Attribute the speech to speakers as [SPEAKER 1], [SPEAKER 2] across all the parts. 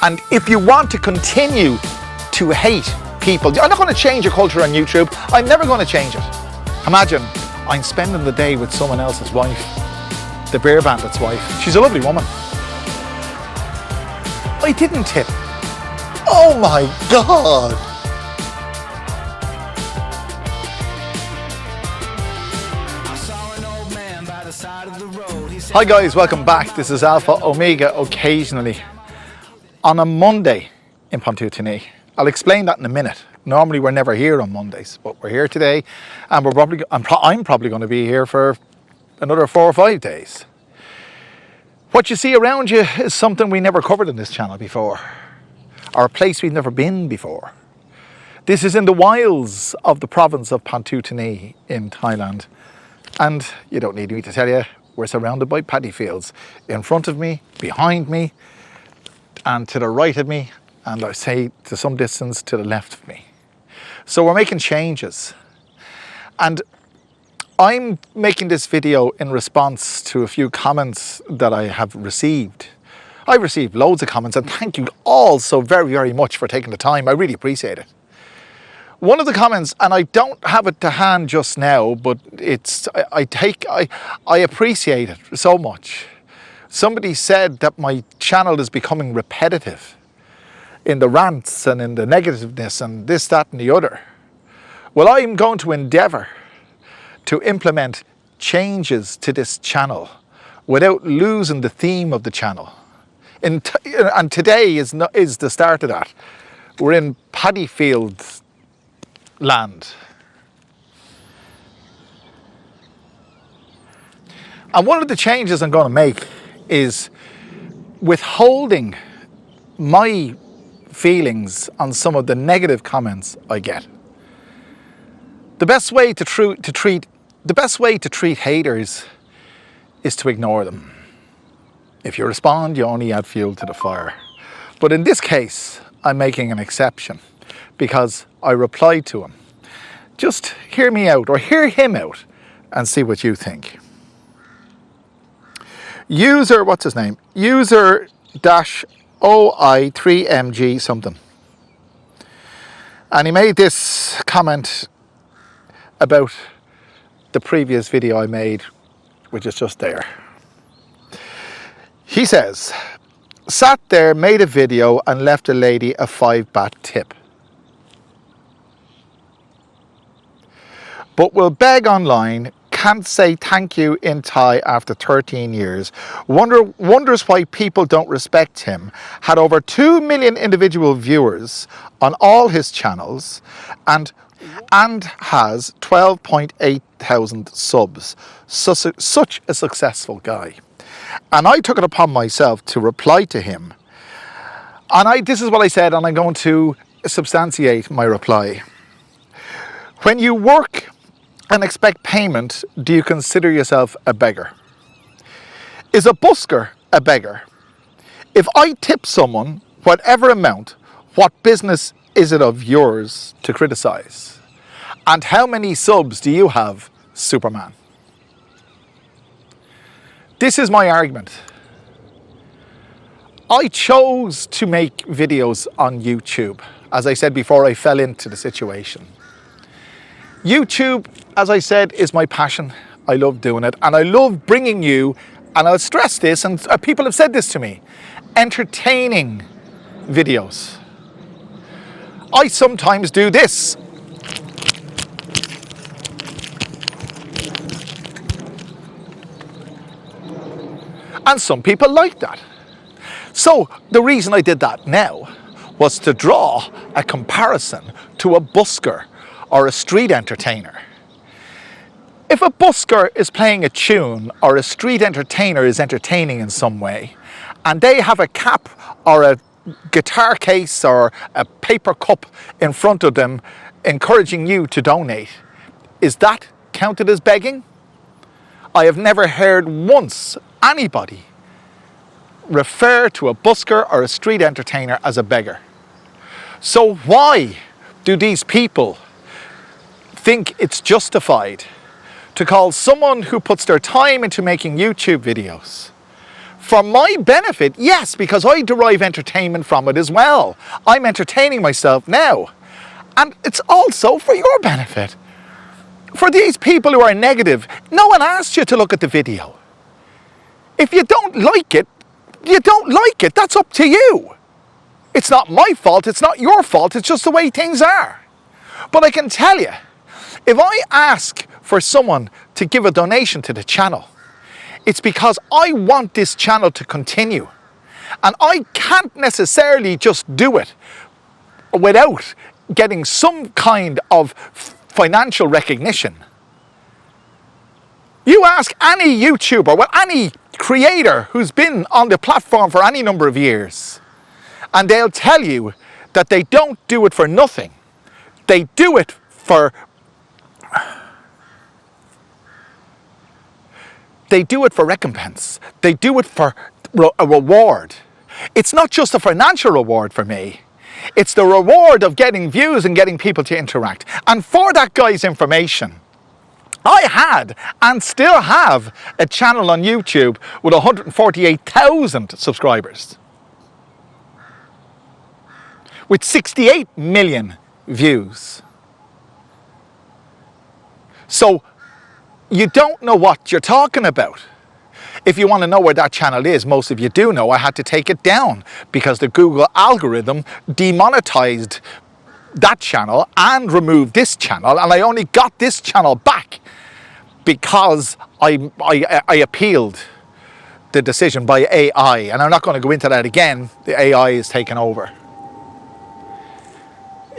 [SPEAKER 1] And if you want to continue to hate people, I'm not going to change your culture on YouTube. I'm never going to change it. Imagine I'm spending the day with someone else's wife, the beer bandit's wife. She's a lovely woman. I didn't tip. Oh my God. Hi guys, welcome back. This is Alpha Omega Occasionally on a Monday in Pontutini. I'll explain that in a minute. Normally we're never here on Mondays, but we're here today, and I'm probably going to be here for another 4 or 5 days. What you see around you is something we never covered in this channel before, or a place we've never been before. This is in the wilds of the province of Pontutini in Thailand, and you don't need me to tell you, we're surrounded by paddy fields. In front of me, behind me, and to the right of me, and I say to some distance to the left of me. So we're making changes. And I'm making this video in response to a few comments that I have received. I've received loads of comments, and thank you all so very, very much for taking the time. I really appreciate it. One of the comments, and I don't have it to hand just now, but I appreciate it so much. Somebody said that my channel is becoming repetitive in the rants and in the negativeness and this, that and the other. Well, I'm going to endeavour to implement changes to this channel without losing the theme of the channel. And today is the start of that. We're in paddy fields land. And one of the changes I'm going to make is withholding my feelings on some of the negative comments I get. The best way to treat haters is to ignore them. If you respond, you only add fuel to the fire. But in this case, I'm making an exception because I replied to him. Just hear me out, or hear him out, and see what you think. User, what's his name? User-OI3MG something. And he made this comment about the previous video I made, which is just there. He says, sat there, made a video and left a lady a 5 baht tip. But will beg online, can't say thank you in Thai after 13 years. Wonders why people don't respect him. Had over 2 million individual viewers on all his channels and has 12.8 thousand subs. Such a successful guy. And I took it upon myself to reply to him. And this is what I said, and I'm going to substantiate my reply. When you work and expect payment, do you consider yourself a beggar? Is a busker a beggar? If I tip someone, whatever amount, what business is it of yours to criticize? And how many subs do you have, Superman? This is my argument. I chose to make videos on YouTube. As I said before, I fell into the situation. YouTube, as I said, is my passion. I love doing it, and I love bringing you, and I'll stress this, and people have said this to me, entertaining videos. I sometimes do this. And some people like that. So the reason I did that now was to draw a comparison to a busker or a street entertainer. If a busker is playing a tune or a street entertainer is entertaining in some way, and they have a cap or a guitar case or a paper cup in front of them encouraging you to donate, is that counted as begging? I have never heard once anybody refer to a busker or a street entertainer as a beggar. So why do these people think it's justified to call someone who puts their time into making YouTube videos For my benefit, yes, because I derive entertainment from it as well. I'm entertaining myself now. And it's also for your benefit. For these people who are negative, no one asked you to look at the video. If you don't like it, you don't like it. That's up to you. It's not my fault, it's not your fault, it's just the way things are. But I can tell you, if I ask for someone to give a donation to the channel, it's because I want this channel to continue. And I can't necessarily just do it without getting some kind of financial recognition. You ask any YouTuber, well, any creator who's been on the platform for any number of years, and they'll tell you that they don't do it for nothing. They do it for recompense. They do it for a reward. It's not just a financial reward for me. It's the reward of getting views and getting people to interact. And for that guy's information, I had and still have a channel on YouTube with 148,000 subscribers. With 68 million views. So you don't know what you're talking about. If you want to know where that channel is, most of you do know, I had to take it down because the Google algorithm demonetized that channel and removed this channel, and I only got this channel back because I appealed the decision by AI, and I'm not going to go into that again. The AI is taking over.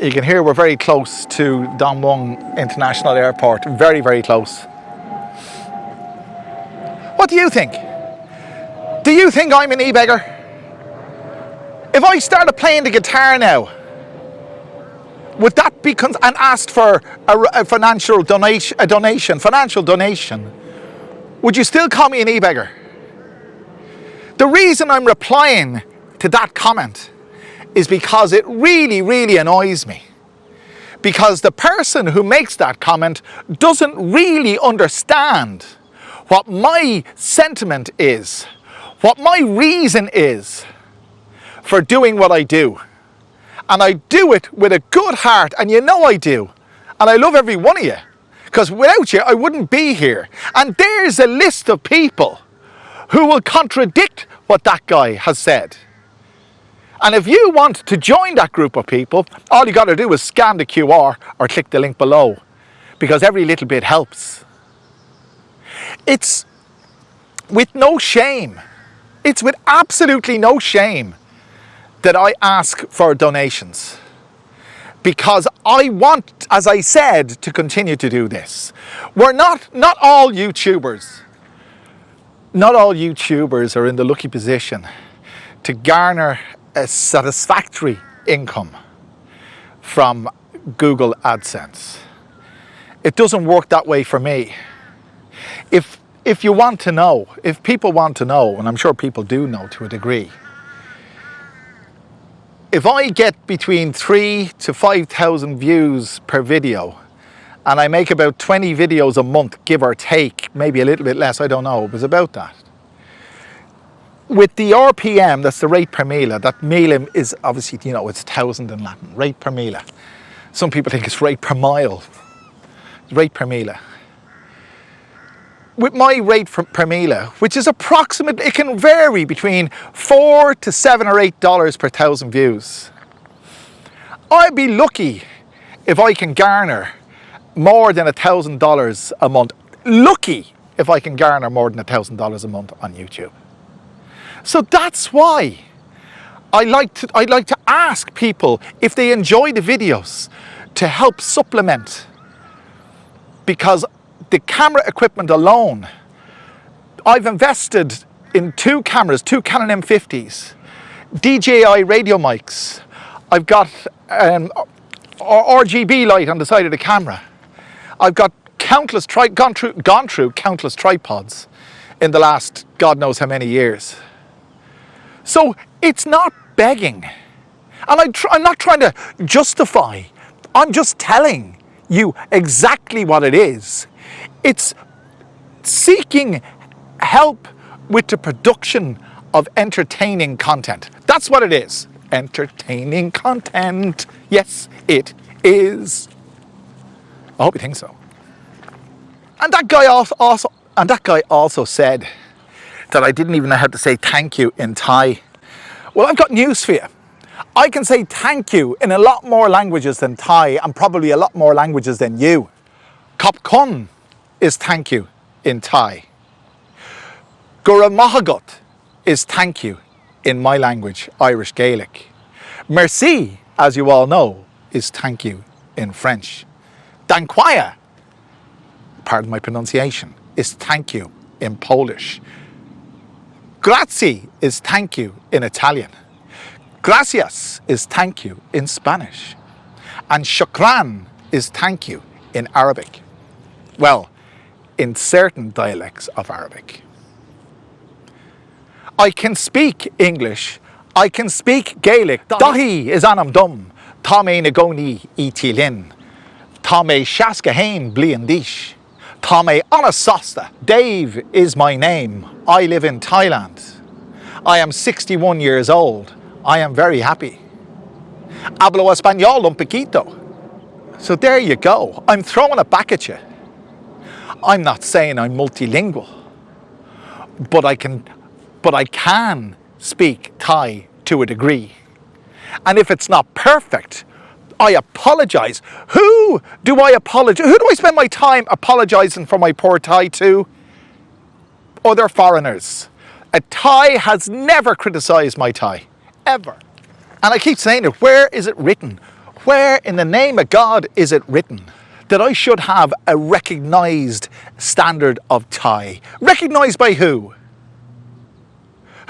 [SPEAKER 1] You can hear we're very close to Don Mueang International Airport, very, very close. What do you think? Do you think I'm an e-beggar? If I started playing the guitar now, would that be and asked for a financial donation, would you still call me an e-beggar? The reason I'm replying to that comment is because it really, really annoys me. Because the person who makes that comment doesn't really understand what my sentiment is, what my reason is for doing what I do. And I do it with a good heart, and you know I do. And I love every one of you, because without you I wouldn't be here. And there's a list of people who will contradict what that guy has said. And if you want to join that group of people, all you got to do is scan the QR or click the link below, because every little bit helps. It's with no shame. It's with absolutely no shame that I ask for donations, because I want, as I said, to continue to do this. Not all YouTubers are in the lucky position to garner a satisfactory income from Google AdSense. It doesn't work that way for me. If you want to know, if people want to know, and I'm sure people do know to a degree, if I get between 3,000 to 5,000 views per video, and I make about 20 videos a month, give or take, maybe a little bit less, I don't know, it was about that. With the RPM, that's the rate per mille, that mille is obviously, you know, it's 1,000 in Latin, rate per mille. Some people think it's rate per mile, rate per mille. With my rate per mille, which is approximately, it can vary between $4 to $7 or $8 per 1,000 views. I'd be lucky if I can garner more than $1,000 a month. Lucky if I can garner more than $1,000 a month on YouTube. So that's why I like to ask people if they enjoy the videos to help supplement, because the camera equipment alone, I've invested in 2 cameras, 2 Canon M50s, DJI radio mics. I've got RGB light on the side of the camera. I've got countless gone through countless tripods in the last God knows how many years. So it's not begging. And I'm not trying to justify. I'm just telling you exactly what it is. It's seeking help with the production of entertaining content. That's what it is. Entertaining content. Yes, it is. I hope you think so. And that guy also said that I didn't even know how to say thank you in Thai. Well, I've got news for you. I can say thank you in a lot more languages than Thai, and probably a lot more languages than you. Kop kun is thank you in Thai. Guramahagot is thank you in my language, Irish Gaelic. Merci, as you all know, is thank you in French. Dankwaya, pardon my pronunciation, is thank you in Polish. Grazie is thank you in Italian. Gracias is thank you in Spanish. And shukran is thank you in Arabic. Well, in certain dialects of Arabic. I can speak English. I can speak Gaelic. Dahi is anam dum. Tame nagoni itilin. Tame shaskahain bliandish. Tame anasasta. Dave is my name. I live in Thailand. I am 61 years old. I am very happy. Hablo español un poquito. So there you go. I'm throwing it back at you. I'm not saying I'm multilingual, but I can speak Thai to a degree. And if it's not perfect, I apologize. Who do I apologize? Who do I spend my time apologizing for my poor Thai to? Other foreigners. A Thai has never criticized my Thai, ever. And I keep saying it, where is it written? Where in the name of God is it written that I should have a recognized standard of Thai? Recognized by who?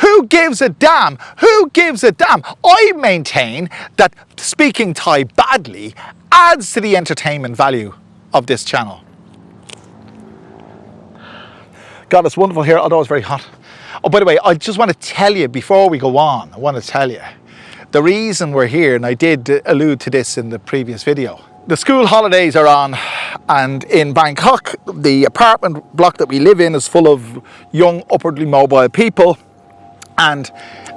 [SPEAKER 1] Who gives a damn? Who gives a damn? I maintain that speaking Thai badly adds to the entertainment value of this channel. God, it's wonderful here, although it's very hot. Oh, by the way, I just want to tell you before we go on, I want to tell you the reason we're here, and I did allude to this in the previous video. The school holidays are on, and in Bangkok, the apartment block that we live in is full of young, upwardly mobile people. And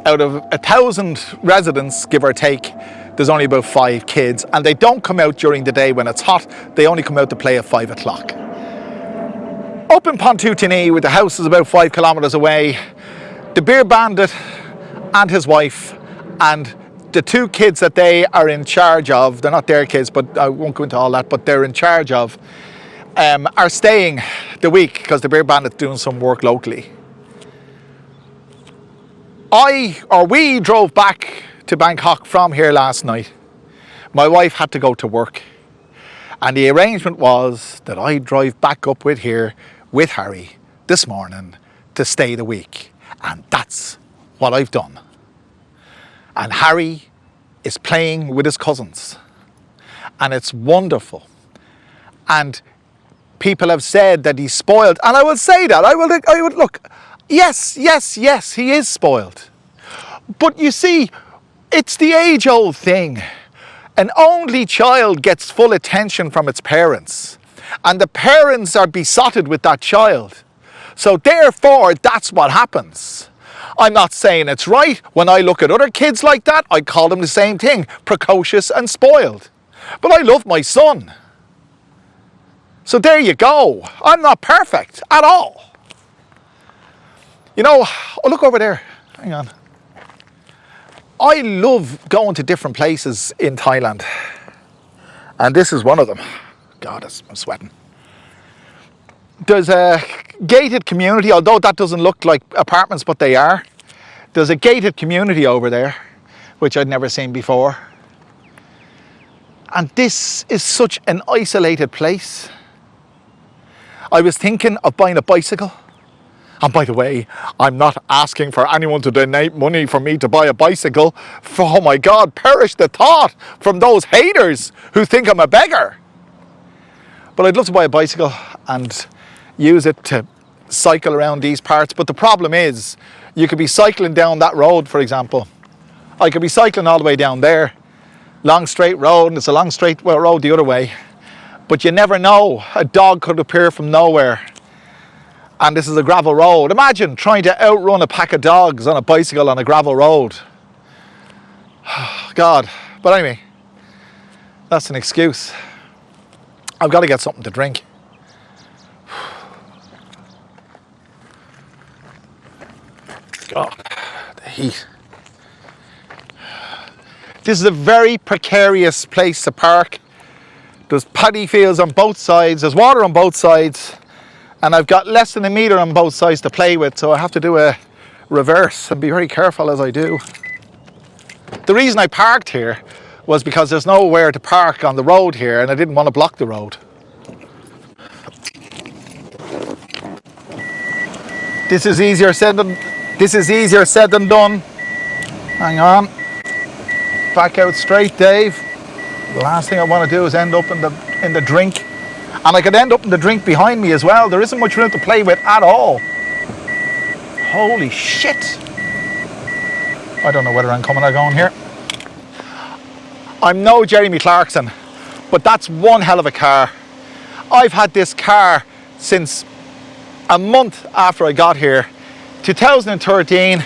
[SPEAKER 1] out of 1,000 residents, give or take, there's only about 5 kids, and they don't come out during the day when it's hot. They only come out to play at 5 o'clock. Up in Pontutini, where the house is about 5 kilometers away, the beer bandit and his wife and the 2 kids that they are in charge of, they're not their kids, but I won't go into all that, but they're in charge of, are staying the week because the beer bandit's doing some work locally. We drove back to Bangkok from here last night. My wife had to go to work, and the arrangement was that I drive back up with Harry this morning to stay the week, and that's what I've done. And Harry is playing with his cousins, and it's wonderful. And people have said that he's spoiled, and I will say that. I would look. Yes, he is spoiled. But you see, it's the age-old thing. An only child gets full attention from its parents, and the parents are besotted with that child. So therefore, that's what happens. I'm not saying it's right. When I look at other kids like that, I call them the same thing, precocious and spoiled. But I love my son. So there you go. I'm not perfect at all. You know, oh, look over there. Hang on. I love going to different places in Thailand. And this is one of them. God, I'm sweating. There's a gated community, although that doesn't look like apartments, but they are. There's a gated community over there, which I'd never seen before. And this is such an isolated place. I was thinking of buying a bicycle. And by the way, I'm not asking for anyone to donate money for me to buy a bicycle. Oh my God, perish the thought from those haters who think I'm a beggar. But I'd love to buy a bicycle and use it to cycle around these parts. But the problem is, you could be cycling down that road, for example. I could be cycling all the way down there. Long straight road, and it's a long straight road the other way. But you never know, a dog could appear from nowhere. And this is a gravel road. Imagine trying to outrun a pack of dogs on a bicycle on a gravel road. God. But anyway, that's an excuse. I've got to get something to drink. God, the heat. This is a very precarious place to park. There's paddy fields on both sides, there's water on both sides, and I've got less than a metre on both sides to play with, so I have to do a reverse and be very careful as I do. The reason I parked here was because there's nowhere to park on the road here, and I didn't want to block the road. This is easier said than done. Hang on. Back out straight, Dave. The last thing I want to do is end up in the drink. And I could end up in the drink behind me as well. There isn't much room to play with at all. Holy shit. I don't know whether I'm coming or going here. I'm no Jeremy Clarkson, but that's one hell of a car. I've had this car since a month after I got here. 2013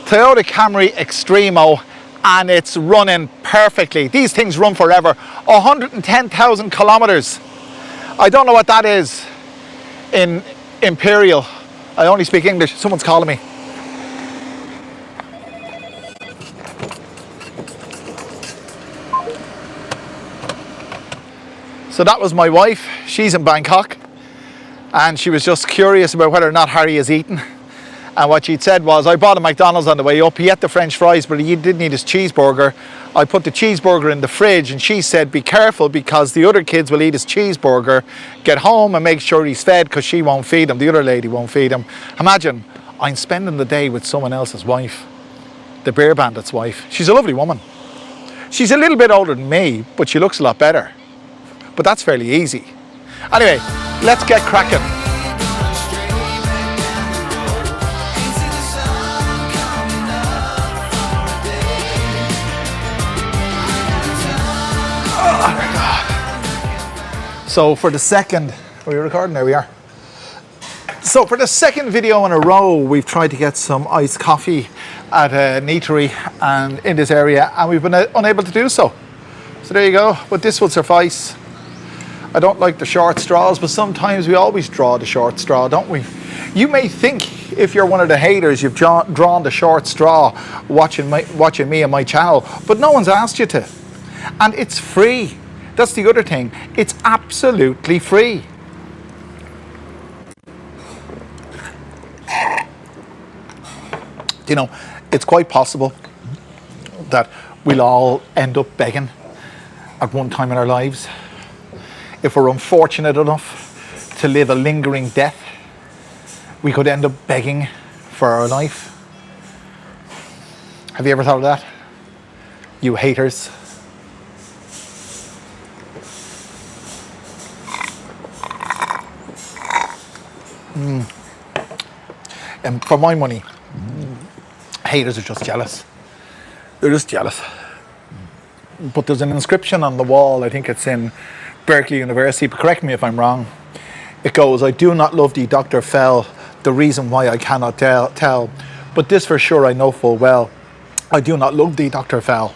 [SPEAKER 1] Toyota Camry Extremo, and it's running perfectly. These things run forever. 110,000 kilometers. I don't know what that is in Imperial. I only speak English. Someone's calling me. So that was my wife. She's in Bangkok, and she was just curious about whether or not Harry is eating. And what she'd said was, I bought a McDonald's on the way up. He ate the French fries, but he didn't eat his cheeseburger. I put the cheeseburger in the fridge, and she said, be careful because the other kids will eat his cheeseburger. Get home and make sure he's fed because she won't feed him. The other lady won't feed him. Imagine, I'm spending the day with someone else's wife, the beer bandit's wife. She's a lovely woman. She's a little bit older than me, but she looks a lot better. But that's fairly easy. Anyway, let's get cracking. So for the second, are we recording? There we are. So for the second video in a row, we've tried to get some iced coffee at a eatery and in this area, and we've been unable to do so. So there you go, but this will suffice. I don't like the short straws, but sometimes we always draw the short straw, don't we? You may think, if you're one of the haters, you've drawn the short straw watching me and my channel, but no one's asked you to. And it's free. That's the other thing. It's absolutely free. You know, it's quite possible that we'll all end up begging at one time in our lives. If we're unfortunate enough to live a lingering death, we could end up begging for our life. Have you ever thought of that? You haters. And for my money, haters are just jealous. They're just jealous. But there's an inscription on the wall, I think it's in Berkeley University, but correct me if I'm wrong. It goes, I do not love thee, Dr. Fell, the reason why I cannot tell. But this for sure I know full well. I do not love thee, Dr. Fell.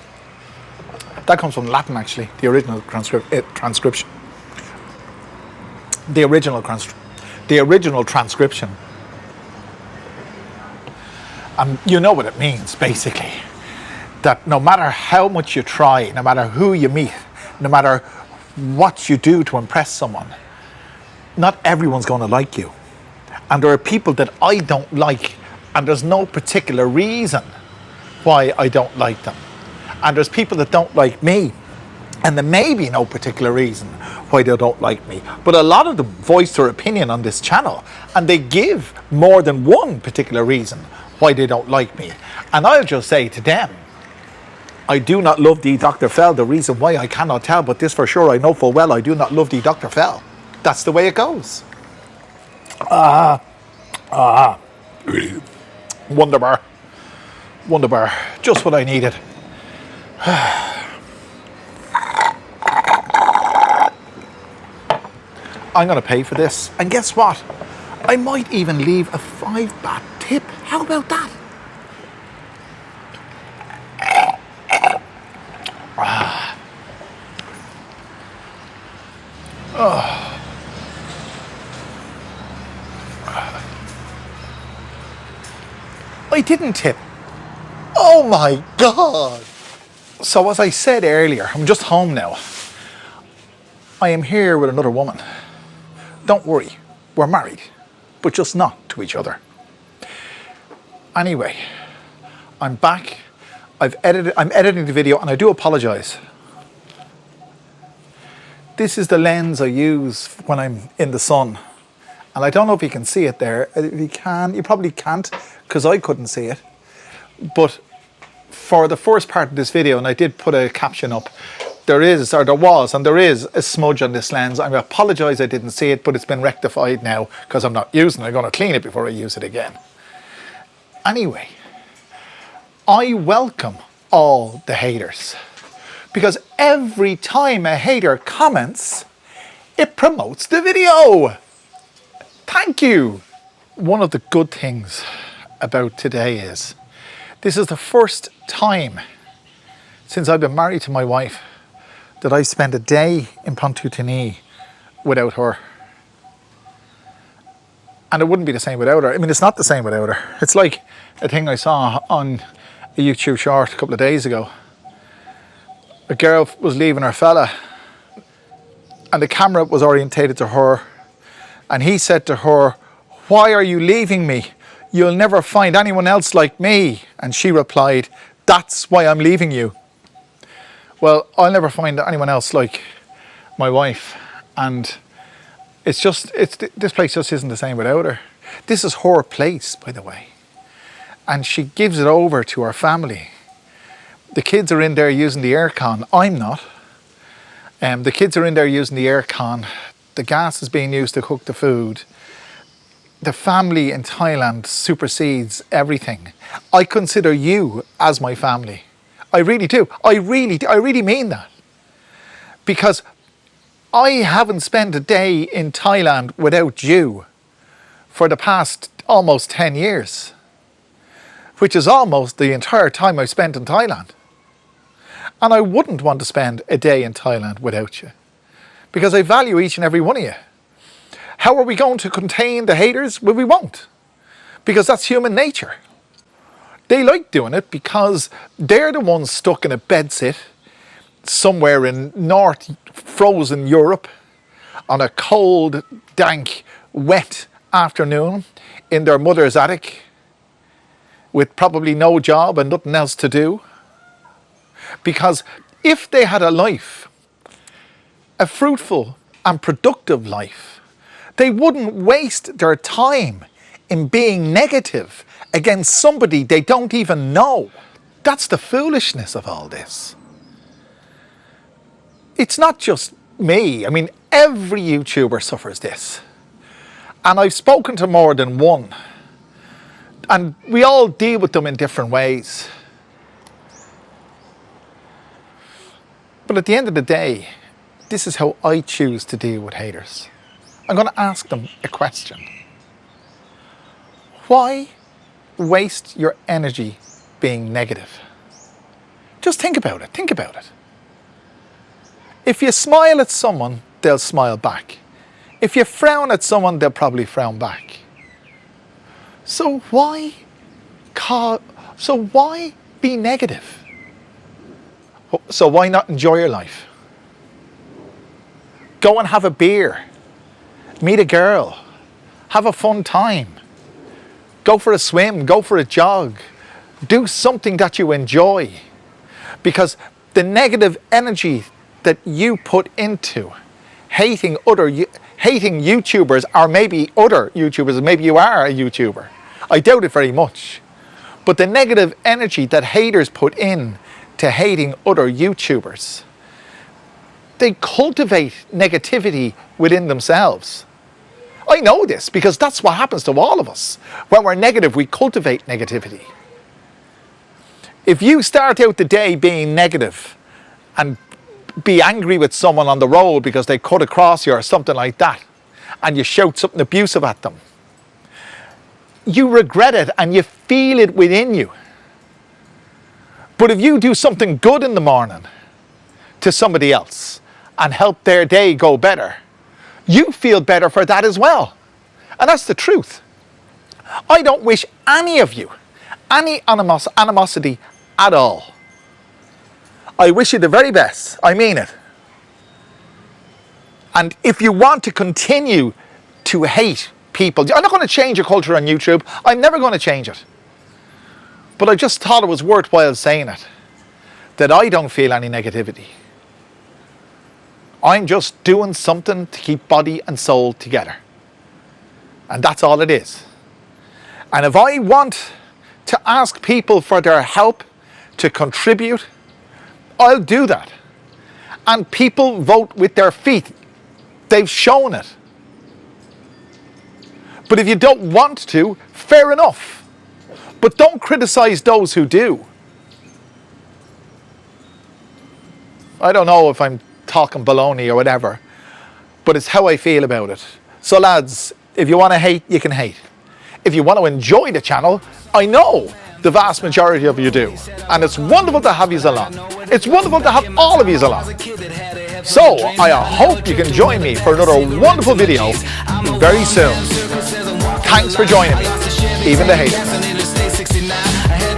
[SPEAKER 1] That comes from Latin, actually, the original transcription. The original transcription. You know what it means, basically. That no matter how much you try, no matter who you meet, no matter what you do to impress someone, not everyone's going to like you. And there are people that I don't like, and there's no particular reason why I don't like them. And there's people that don't like me, and there may be no particular reason why they don't like me. But a lot of them voice their opinion on this channel, and they give more than one particular reason why they don't like me. And I'll just say to them, I do not love thee, Dr. Fell, the reason why I cannot tell, but this for sure I know full well, I do not love thee, Dr. Fell. That's the way it goes. Wonderbar. Wonderbar. Just what I needed. I'm going to pay for this. And guess what? I might even leave a 5 baht tip. How about that? I didn't tip. Oh my God. So as I said earlier, I'm just home now. I am here with another woman. Don't worry, we're married, but just not to each other. Anyway, I'm back. I'm editing the video, and I do apologize. This is the lens I use when I'm in the sun. And I don't know if you can see it there. If you can, you probably can't, because I couldn't see it. But for the first part of this video, and I did put a caption up, there is a smudge on this lens. I apologize I didn't see it, but it's been rectified now because I'm not using it. I'm going to clean it before I use it again. Anyway, I welcome all the haters, because every time a hater comments, it promotes the video. Thank you. One of the good things about today is this is the first time since I've been married to my wife that I spent a day in Pontutini without her. And it wouldn't be the same without her. I mean, it's not the same without her. It's like a thing I saw on a YouTube short a couple of days ago. A girl was leaving her fella and the camera was orientated to her, and he said to her, "Why are you leaving me? You'll never find anyone else like me." And she replied, "That's why I'm leaving you." Well, I'll never find anyone else like my wife, and this place just isn't the same without her. This is her place, by the way, and she gives it over to her family. The kids are in there using the aircon. I'm not. The kids are in there using the aircon. The gas is being used to cook the food. The family in Thailand supersedes everything. I consider you as my family. I really do. I really mean that. Because I haven't spent a day in Thailand without you for the past almost 10 years, which is almost the entire time I've spent in Thailand. And I wouldn't want to spend a day in Thailand without you, because I value each and every one of you. How are we going to contain the haters? Well, we won't, because that's human nature. They like doing it because they're the ones stuck in a bedsit somewhere in North frozen Europe on a cold, dank, wet afternoon in their mother's attic with probably no job and nothing else to do. Because if they had a life, a fruitful and productive life, they wouldn't waste their time in being negative against somebody they don't even know. That's the foolishness of all this. It's not just me. I mean, every YouTuber suffers this. And I've spoken to more than one. And we all deal with them in different ways. But at the end of the day, this is how I choose to deal with haters. I'm going to ask them a question. Why waste your energy being negative? Just think about it. Think about it. If you smile at someone, they'll smile back. If you frown at someone, they'll probably frown back. So why be negative? So why not enjoy your life? Go and have a beer. Meet a girl. Have a fun time. Go for a swim. Go for a jog. Do something that you enjoy. Because the negative energy that you put into hating YouTubers, or maybe other YouTubers, maybe you are a YouTuber. I doubt it very much. But the negative energy that haters put in to hating other YouTubers, they cultivate negativity within themselves. I know this because that's what happens to all of us. When we're negative, we cultivate negativity. If you start out the day being negative and be angry with someone on the road because they cut across you or something like that, and you shout something abusive at them, you regret it and you feel it within you. But if you do something good in the morning to somebody else and help their day go better, you feel better for that as well. And that's the truth. I don't wish any of you any animosity at all. I wish you the very best. I mean it. And if you want to continue to hate people, I'm not going to change your culture on YouTube. I'm never going to change it. But I just thought it was worthwhile saying it, that I don't feel any negativity. I'm just doing something to keep body and soul together. And that's all it is. And if I want to ask people for their help to contribute, I'll do that. And people vote with their feet. They've shown it. But if you don't want to, fair enough. But don't criticize those who do. I don't know if I'm talking baloney or whatever, but it's how I feel about it. So lads, if you want to hate, you can hate. If you want to enjoy the channel, I know the vast majority of you do. And it's wonderful to have you along. It's wonderful to have all of you along. So I hope you can join me for another wonderful video very soon. Thanks for joining me, even the haters.